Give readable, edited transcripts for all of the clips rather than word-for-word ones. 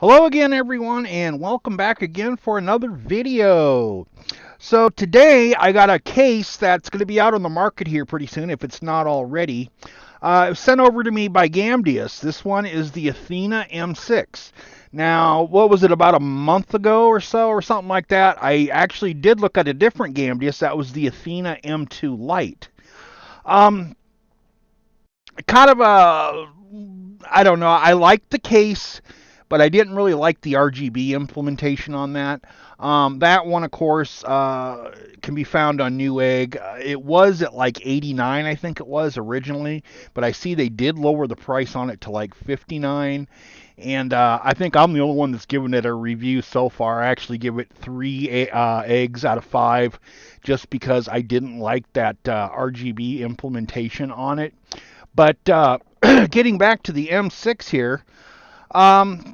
Hello again, everyone, and welcome back again for another video. So today I got a case that's going to be out on the market here pretty soon, if it's not already. It was sent over to me by Gamdias. This one is the Athena M6. Now, what was it, about a month ago or so, or something like that? I actually did look at a different Gamdias. That was the Athena M2 Lite. Um, kind of a, I don't know. I liked the case, but I didn't really like the RGB implementation on that. That one, of course, can be found on Newegg. It was at like 89, I think it was originally, but I see they did lower the price on it to like 59. And I think I'm the only one that's given it a review so far. I actually give it three eggs out of five, just because I didn't like that RGB implementation on it. But getting back to the M6 here,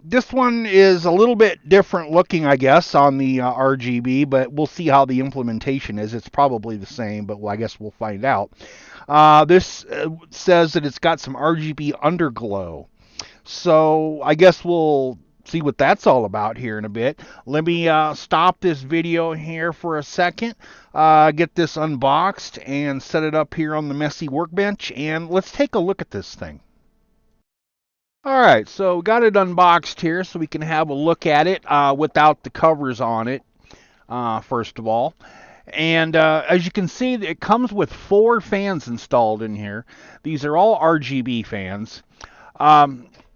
this one is a little bit different looking, I guess, on the RGB, but we'll see how the implementation is. It's probably the same, but I guess we'll find out. This says that it's got some RGB underglow. So I guess we'll see what that's all about here in a bit. Let me stop this video here for a second, get this unboxed, and set it up here on the messy workbench, and let's take a look at this thing. All right, so got it unboxed here so we can have a look at it without the covers on it, first of all. And as you can see, it comes with 4 fans installed in here. These are all RGB fans.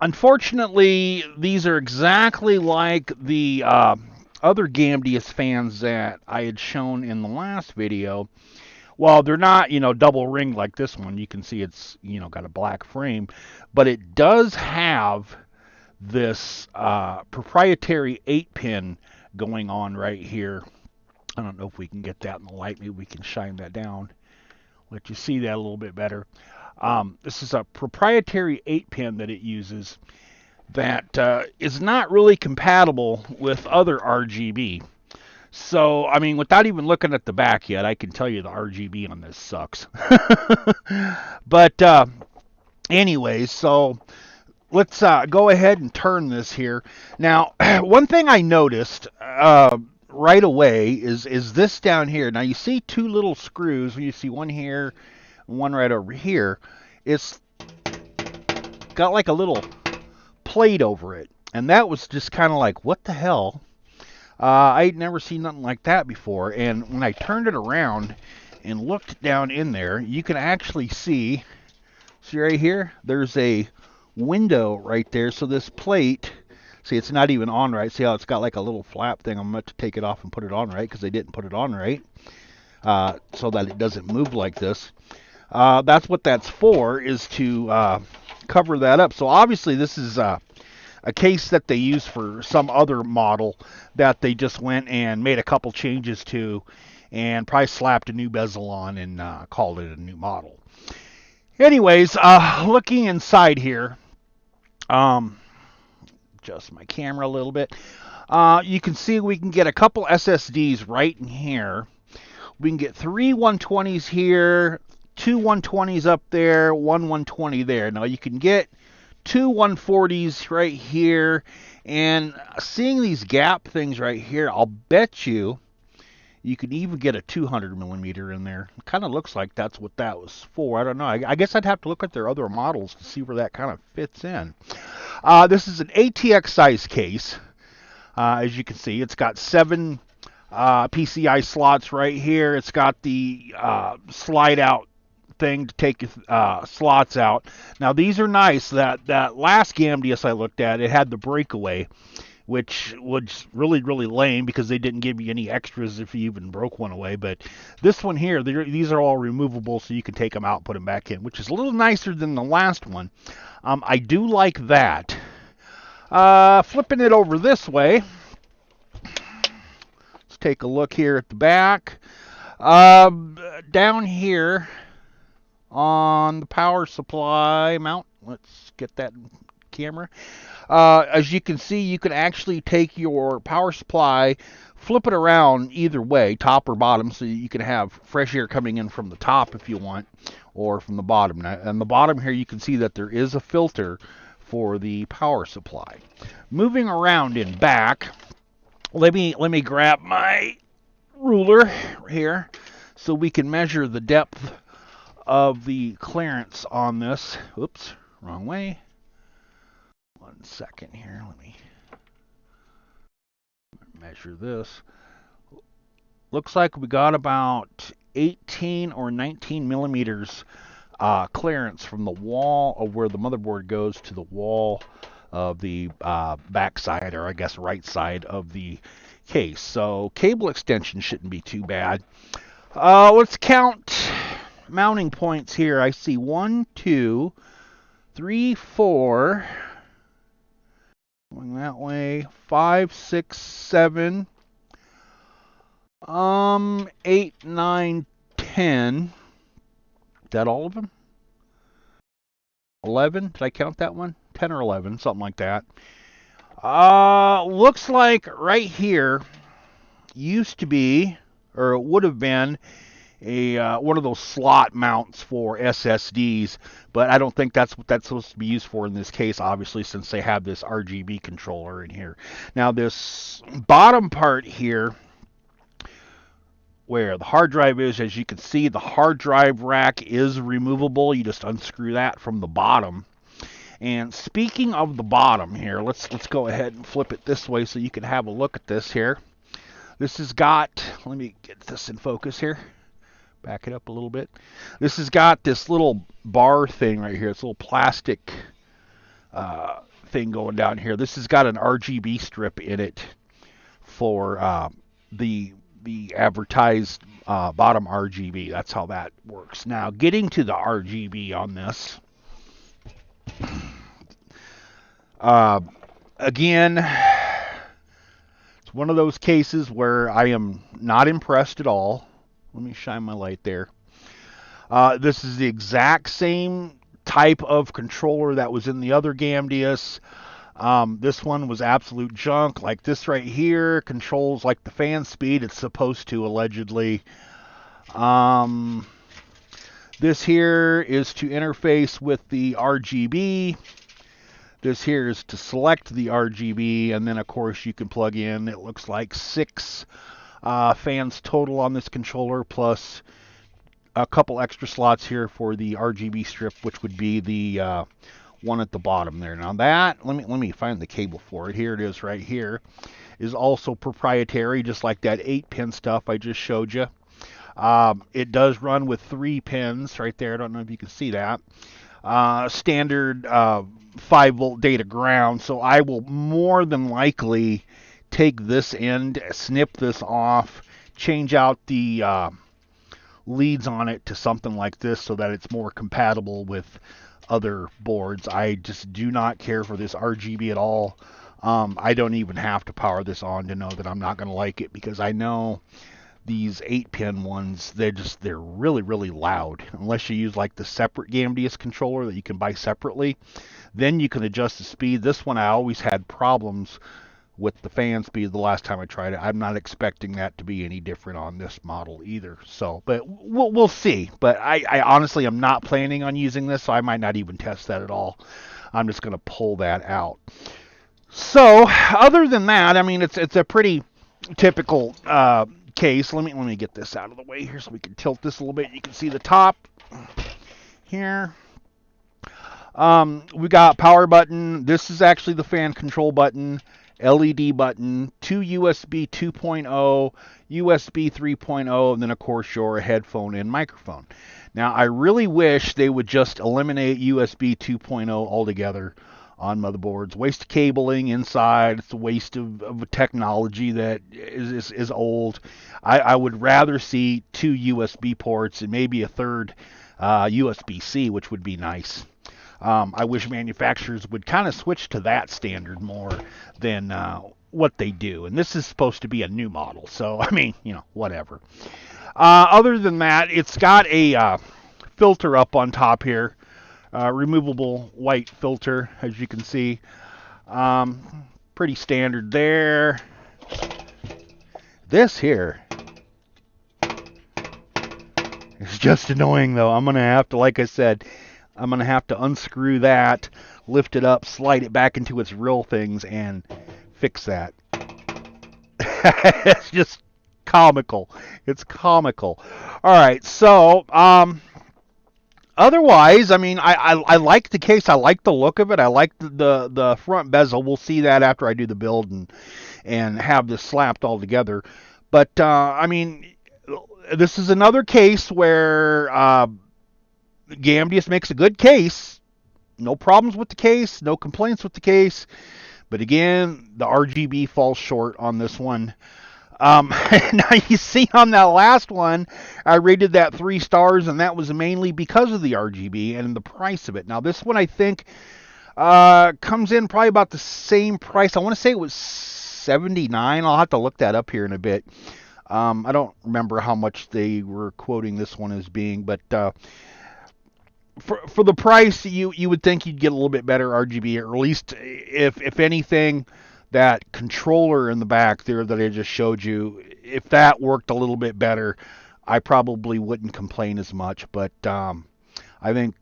Unfortunately, these are exactly like the other Gamdias fans that I had shown in the last video. Well, they're not, double ringed like this one. You can see it's, got a black frame, but it does have this proprietary 8-pin going on right here. I don't know if we can get that in the light. Maybe we can shine that down, let you see that a little bit better. This is a proprietary 8-pin that it uses that is not really compatible with other RGB. So, I mean, without even looking at the back yet, I can tell you the RGB on this sucks. But anyways, so let's go ahead and turn this here. Now, one thing I noticed right away is this down here. Now, you see 2 little screws. You see one here and one right over here. It's got like a little plate over it. And that was just kind of like, what the hell? I'd never seen nothing like that before. And when I turned it around and looked down in there, you can actually see right here, there's a window right there. So this plate, see, it's not even on right. See how it's got like a little flap thing? I'm going to take it off and put it on right because they didn't put it on right, so that it doesn't move like this. That's what that's for, is to cover that up. So obviously this is a case that they use for some other model that they just went and made a couple changes to and probably slapped a new bezel on and called it a new model. Anyways, looking inside here, adjust my camera a little bit. You can see we can get a couple SSDs right in here. We can get 3 120s here, 2 120s up there, 1 120 there. Now you can get 2 140s right here, and seeing these gap things right here, I'll bet you can even get a 200 millimeter in there. It kind of looks like that's what that was for. I don't know. I guess I'd have to look at their other models to see where that kind of fits in. This is an ATX size case. As you can see, it's got 7 PCI slots right here. It's got the slide out thing to take slots out. Now these are nice. That last Gamdias I looked at, it had the breakaway, which was really lame because they didn't give you any extras if you even broke one away. But this one here, these are all removable, so you can take them out, put them back in, which is a little nicer than the last one. I do like that. Flipping it over this way, let's take a look here at the back. Down here on the power supply mount, let's get that camera. As you can see, you can actually take your power supply, flip it around either way, top or bottom, so you can have fresh air coming in from the top if you want, or from the bottom. Now, on the bottom here, you can see that there is a filter for the power supply. Moving around in back, let me grab my ruler here so we can measure the depth of the clearance on this. Oops, wrong way. 1 second here. Let me measure this. Looks like we got about 18 or 19 millimeters clearance from the wall of where the motherboard goes to the wall of the back side, or I guess right side of the case. So cable extension shouldn't be too bad. Let's count mounting points here. I see 1, 2, 3, 4. Going that way. 5, 6, 7. 8, 9, 10. Is that all of them? 11? Did I count that one? 10 or 11, something like that. Looks like right here used to be, or it would have been, a one of those slot mounts for SSDs, but I don't think that's what that's supposed to be used for in this case, obviously, since they have this RGB controller in here. Now, this bottom part here, where the hard drive is, as you can see, the hard drive rack is removable. You just unscrew that from the bottom. And speaking of the bottom here, let's go ahead and flip it this way so you can have a look at this here. This has got, let me get this in focus here. Back it up a little bit. This has got this little bar thing right here. It's a little plastic thing going down here. This has got an RGB strip in it for the advertised bottom RGB. That's how that works. Now, getting to the RGB on this. Again, it's one of those cases where I am not impressed at all. Let me shine my light there. This is the exact same type of controller that was in the other Gamdias. This one was absolute junk. Like this right here controls like the fan speed it's supposed to, allegedly. This here is to interface with the RGB. This here is to select the RGB, and then of course you can plug in, it looks like 6 fans total on this controller, plus a couple extra slots here for the RGB strip, which would be the one at the bottom there. Now that, let me find the cable for it. Here it is right here. Is also proprietary, just like that 8-pin stuff I just showed you. It does run with 3 pins right there. I don't know if you can see that. Standard 5-volt data ground. So I will more than likely take this end, snip this off, change out the leads on it to something like this so that it's more compatible with other boards. I just do not care for this RGB at all. I don't even have to power this on to know that I'm not going to like it, because I know these 8-pin ones, they're really, really loud. Unless you use like the separate Gamdias controller that you can buy separately, then you can adjust the speed. This one I always had problems with the fan speed the last time I tried it. I'm not expecting that to be any different on this model either. So, but we'll see. But I honestly am not planning on using this, so I might not even test that at all. I'm just going to pull that out. So, other than that, I mean, it's a pretty typical case. Let me get this out of the way here so we can tilt this a little bit. You can see the top here. We got power button. This is actually the fan control button. LED button, 2 USB 2.0, USB 3.0, and then of course your headphone and microphone. Now I really wish they would just eliminate USB 2.0 altogether on motherboards. Waste of cabling inside. It's a waste of technology that is old. I would rather see 2 USB ports and maybe a third USB-C, which would be nice. I wish manufacturers would kind of switch to that standard more than what they do. And this is supposed to be a new model, so I mean, you know, whatever. Other than that, it's got a filter up on top here, removable white filter, as you can see. Pretty standard there. This here is just annoying, though. I'm going to have to, like I said, I'm going to have to unscrew that, lift it up, slide it back into its real things, and fix that. It's just comical. It's comical. All right, so otherwise, I mean, I like the case. I like the look of it. I like the front bezel. We'll see that after I do the build and have this slapped all together. But I mean, this is another case where Gamdias makes a good case. No problems with the case. No complaints with the case. But again, the RGB falls short on this one. Now you see on that last one, I rated that 3 stars, and that was mainly because of the RGB and the price of it. Now this one I think comes in probably about the same price. I want to say it was $79. I'll have to look that up here in a bit. I don't remember how much they were quoting this one as being, but for the price, you would think you'd get a little bit better RGB, or at least if anything, that controller in the back there that I just showed you, if that worked a little bit better, I probably wouldn't complain as much. But I think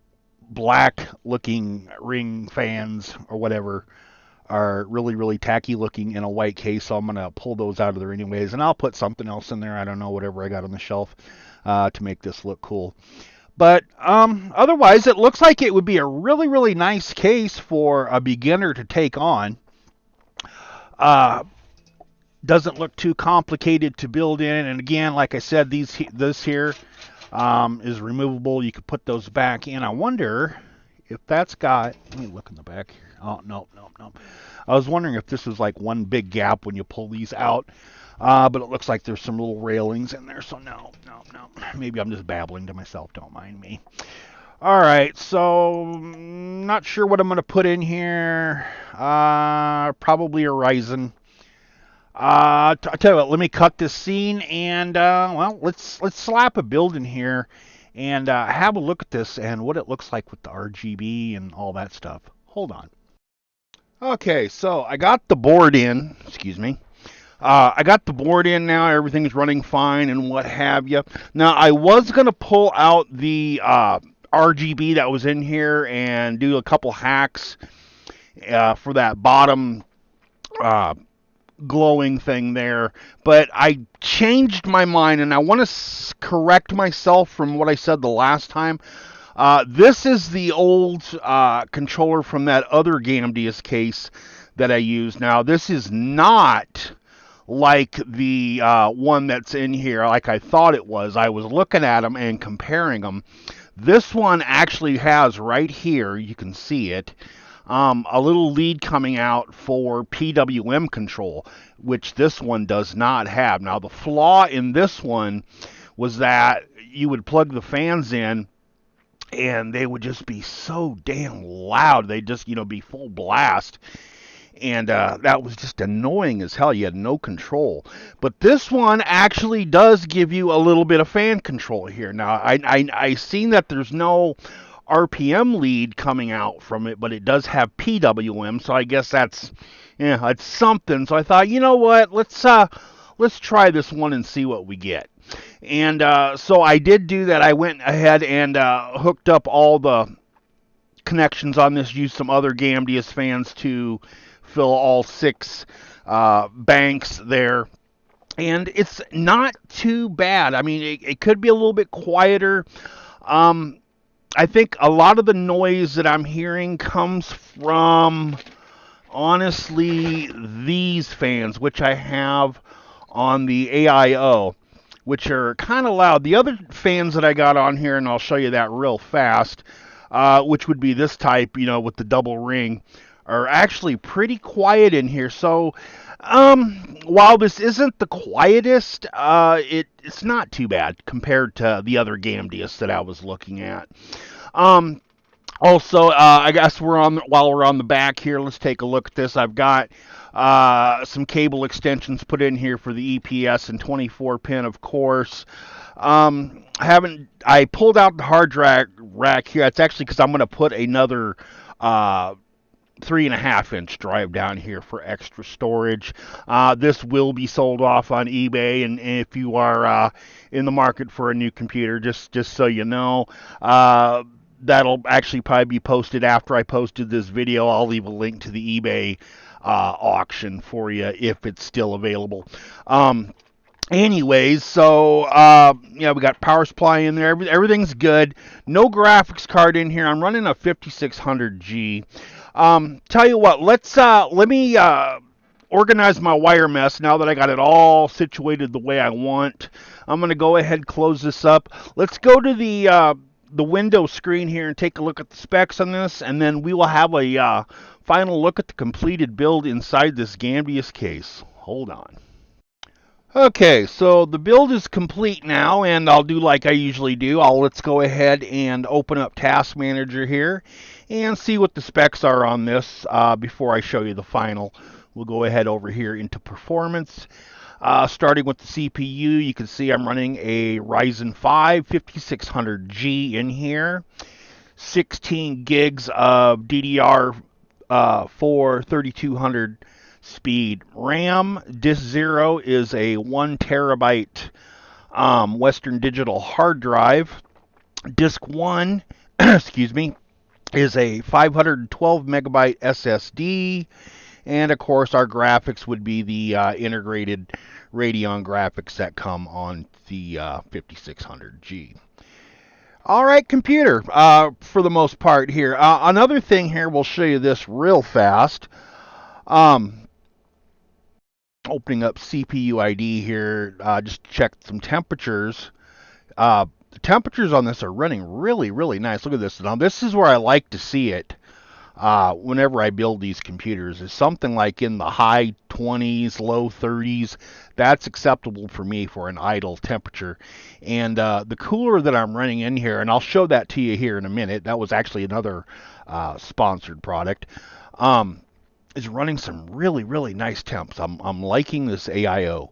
black looking ring fans or whatever are really, really tacky looking in a white case, so I'm going to pull those out of there anyways, and I'll put something else in there. I don't know, whatever I got on the shelf to make this look cool. But otherwise, it looks like it would be a really, really nice case for a beginner to take on. Doesn't look too complicated to build in, and again, like I said, this here is removable. You could put those back in. I wonder if that's got, let me look in the back here. Oh, no. I was wondering if this was like one big gap when you pull these out, but it looks like there's some little railings in there, so no. Maybe I'm just babbling to myself, don't mind me. All right, so not sure what I'm going to put in here. Probably a Ryzen. I'll tell you what, let me cut this scene and, well, let's slap a build in here and have a look at this and what it looks like with the RGB and all that stuff. Hold on. Okay, so I got the board in. Excuse me. I got the board in now. Everything's running fine and what have you. Now, I was going to pull out the RGB that was in here and do a couple hacks for that bottom glowing thing there, but I changed my mind and I want to correct myself from what I said the last time. This is the old controller from that other Gamdias case that I used. Now, this is not like the one that's in here like I thought it was. I was looking at them and comparing them. This one actually has right here, you can see it, a little lead coming out for PWM control, which this one does not have. Now, the flaw in this one was that you would plug the fans in and they would just be so damn loud. They'd just, be full blast. And that was just annoying as hell. You had no control. But this one actually does give you a little bit of fan control here. Now, I seen that there's no RPM lead coming out from it, but it does have PWM, so I guess that's, it's something. So I thought, you know what, let's try this one and see what we get. And so I did do that. I went ahead and hooked up all the connections on this, used some other Gamdias fans to fill all 6 banks there. And it's not too bad. I mean, it could be a little bit quieter. I think a lot of the noise that I'm hearing comes from, honestly, these fans, which I have on the AIO, which are kind of loud. The other fans that I got on here, and I'll show you that real fast, which would be this type, with the double ring, are actually pretty quiet in here. So, while this isn't the quietest, it's not too bad compared to the other Gamdias that I was looking at. Also, I guess while we're on the back here, let's take a look at this. I've got some cable extensions put in here for the EPS and 24 pin, of course. I pulled out the hard drive rack here. It's actually because I'm going to put another 3.5-inch drive down here for extra storage. This will be sold off on eBay, and if you are in the market for a new computer, just so you know, that'll actually probably be posted after I posted this video. I'll leave a link to the eBay auction for you if it's still available. Anyways, so yeah, we got power supply in there. Everything's good. No graphics card in here. I'm running a 5600G. Tell you what, let me organize my wire mess now that I got it all situated the way I want. I'm gonna go ahead and close this up. Let's go to the window screen here and take a look at the specs on this, and then we will have a final look at the completed build inside this Gamdias case. Hold on. Okay, so the build is complete now, and I'll do like I usually do. Let's go ahead and open up Task Manager here and see what the specs are on this before I show you the final. We'll go ahead over here into Performance. Starting with the CPU, you can see I'm running a Ryzen 5 5600G in here. 16 gigs of DDR4 3200 speed RAM. Disk 0 is a 1 terabyte Western Digital hard drive. Disk 1, excuse me, is a 512 megabyte SSD. And of course, our graphics would be the integrated Radeon graphics that come on the 5600G. All right, computer, for the most part here. Another thing here, we'll show you this real fast. Opening up CPU ID here, just check some temperatures. The temperatures on this are running really, really nice. Look at this. Now, this is where I like to see it whenever I build these computers. Is something like in the high 20s, low 30s. That's acceptable for me for an idle temperature. And the cooler that I'm running in here, and I'll show that to you here in a minute. That was actually another sponsored product. Is running some really, really nice temps. I'm liking this AIO.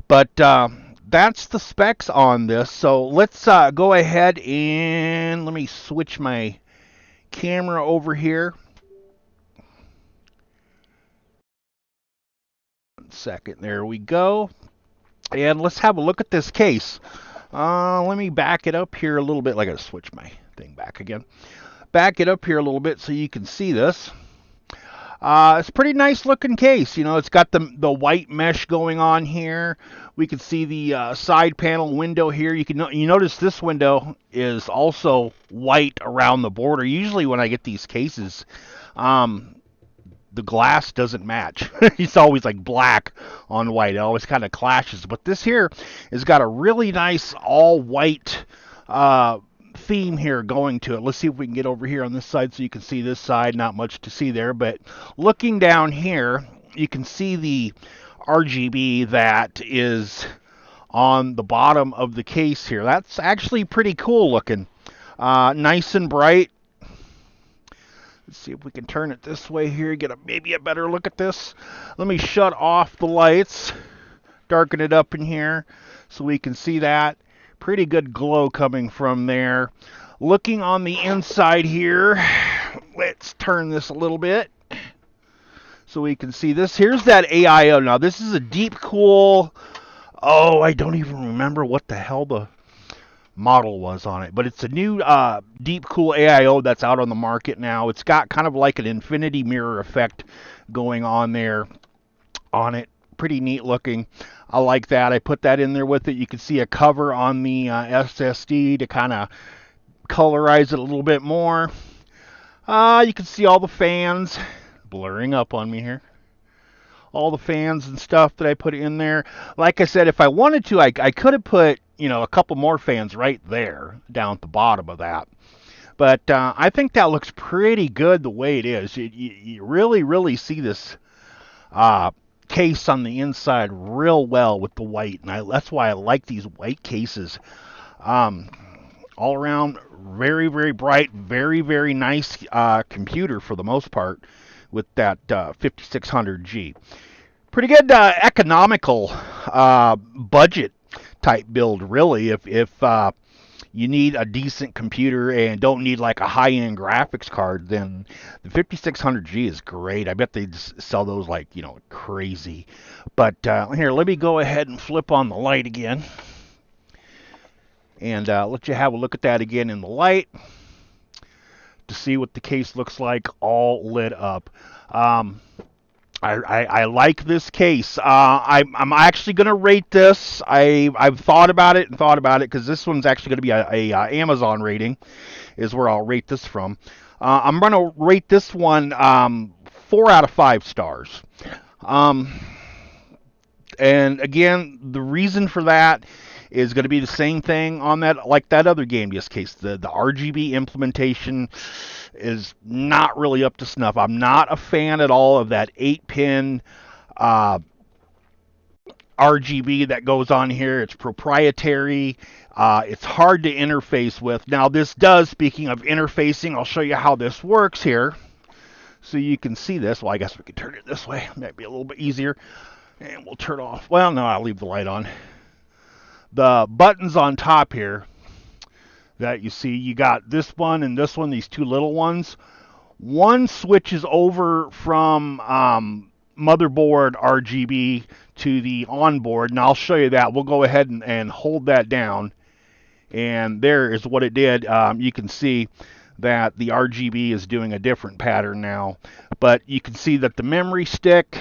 But that's the specs on this. So let's go ahead and let me switch my camera over here. 1 second. There we go. And let's have a look at this case. Let me back it up here a little bit. I gotta switch my thing back again. Back it up here a little bit so you can see this. It's a pretty nice looking case. You know, it's got the white mesh going on here. We can see the side panel window here. You notice this window is also white around the border. Usually when I get these cases, the glass doesn't match. It's always like black on white. It always kind of clashes. But this here has got a really nice all white theme here going to it. Let's see if we can get over here on this side so you can see this side. Not much to see there, but looking down here, you can see the RGB that is on the bottom of the case here. That's actually pretty cool looking. Nice and bright. Let's see if we can turn it this way here, get maybe a better look at this. Let me shut off the lights, darken it up in here so we can see that. Pretty good glow coming from there. Looking on the inside here, let's turn this a little bit so we can see this. Here's that AIO. Now, this is a deep cool. Oh, I don't even remember what the hell the model was on it, but it's a new deep cool AIO that's out on the market now. It's got kind of like an infinity mirror effect going on there on it. Pretty neat looking. I like that. I put that in there with it. You can see a cover on the SSD to kind of colorize it a little bit more. You can see all the fans blurring up on me here. All the fans and stuff that I put in there. Like I said, if I wanted to, I could have put, you know, a couple more fans right there down at the bottom of that. But I think that looks pretty good the way it is. You really, really see this case on the inside real well with the white, and that's why I like these white cases. All around, very, very bright, very, very nice computer for the most part with that 5600G. Pretty good economical budget type build, really. If you need a decent computer and don't need like a high-end graphics card, then the 5600G is great. I bet they sell those like, you know, crazy. But here, let me go ahead and flip on the light again. And let you have a look at that again in the light. to see what the case looks like all lit up. I like this case. I'm actually going to rate this. I've thought about it and thought about it because this one's actually going to be a Amazon rating is where I'll rate this from. I'm going to rate this one 4 out of 5 stars. And again, the reason for that is going to be the same thing on that, like that other Gamdias case. The RGB implementation is not really up to snuff. I'm not a fan at all of that 8-pin RGB that goes on here. It's proprietary. It's hard to interface with. Now, this does, speaking of interfacing, I'll show you how this works here so you can see this. Well, I guess we could turn it this way. Might be a little bit easier. And we'll turn off. Well, no, I'll leave the light on. The buttons on top here that you see, you got this one and this one, these two little ones. One switches over from motherboard RGB to the onboard, and I'll show you that. We'll go ahead and hold that down, and there is what it did. You can see that the RGB is doing a different pattern now, but you can see that the memory stick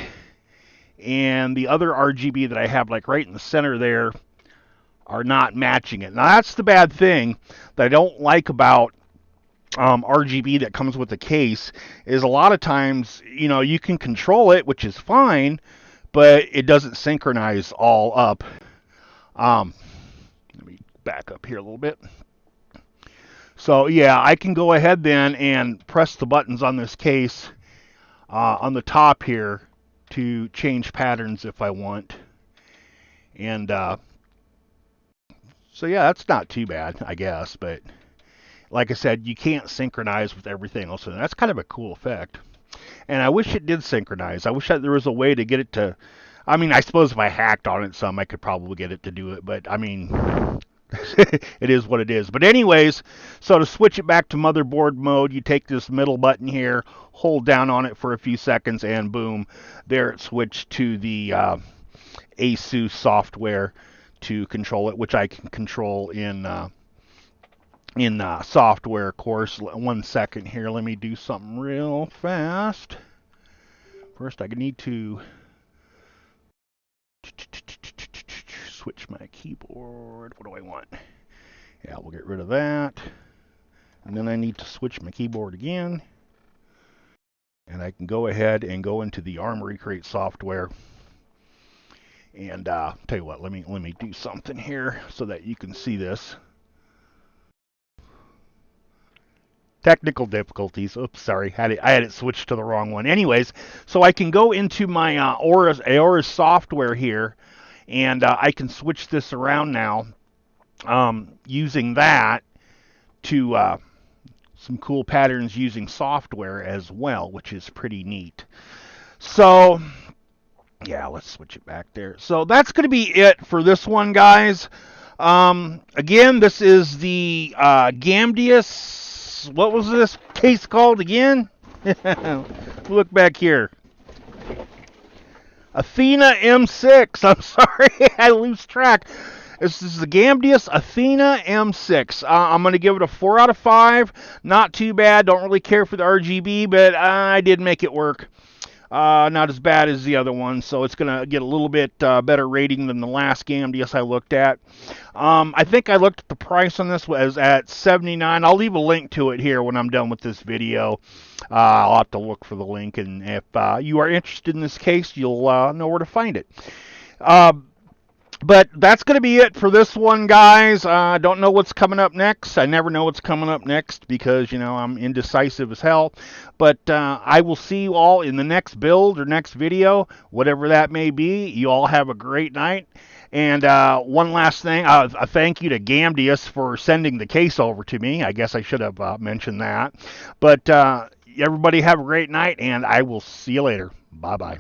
and the other RGB that I have, like right in the center there, are not matching it. Now, that's the bad thing that I don't like about RGB that comes with the case, is a lot of times, you know, you can control it, which is fine, but it doesn't synchronize all up. Let me back up here a little bit. So, yeah, I can go ahead then and press the buttons on this case on the top here to change patterns if I want. And so yeah, that's not too bad, I guess, but like I said, you can't synchronize with everything else, and that's kind of a cool effect. And I wish it did synchronize. I wish that there was a way to get it to, I mean, I suppose if I hacked on it some, I could probably get it to do it, but I mean, it is what it is. But anyways, so to switch it back to motherboard mode, you take this middle button here, hold down on it for a few seconds, and boom, there it switched to the Asus software to control it, which I can control in software, of course. 1 second here. Let me do something real fast. First, I need to switch my keyboard. What do I want? Yeah, we'll get rid of that. And then I need to switch my keyboard again. And I can go ahead and go into the Armory Crate software. And tell you what, let me do something here so that you can see this. Technical difficulties. Oops, sorry. I had it switched to the wrong one. Anyways, so I can go into my Aorus software here, and I can switch this around now using that to some cool patterns using software as well, which is pretty neat. So yeah, let's switch it back there. So that's going to be it for this one, guys. Again, this is the Gamdias. What was this case called again? Look back here. Athena M6. I'm sorry, I lose track. This is the Gamdias Athena M6. I'm going to give it a 4 out of 5. Not too bad. Don't really care for the RGB, but I did make it work. Not as bad as the other one, so it's going to get a little bit better rating than the last Gamdias I looked at. I think I looked at the price on this was at $79. I'll leave a link to it here when I'm done with this video. I'll have to look for the link, and if you are interested in this case, you'll know where to find it. But that's going to be it for this one, guys. I don't know what's coming up next. I never know what's coming up next because, you know, I'm indecisive as hell. But I will see you all in the next build or next video, whatever that may be. You all have a great night. And one last thing, a thank you to Gamdias for sending the case over to me. I guess I should have mentioned that. But everybody have a great night, and I will see you later. Bye-bye.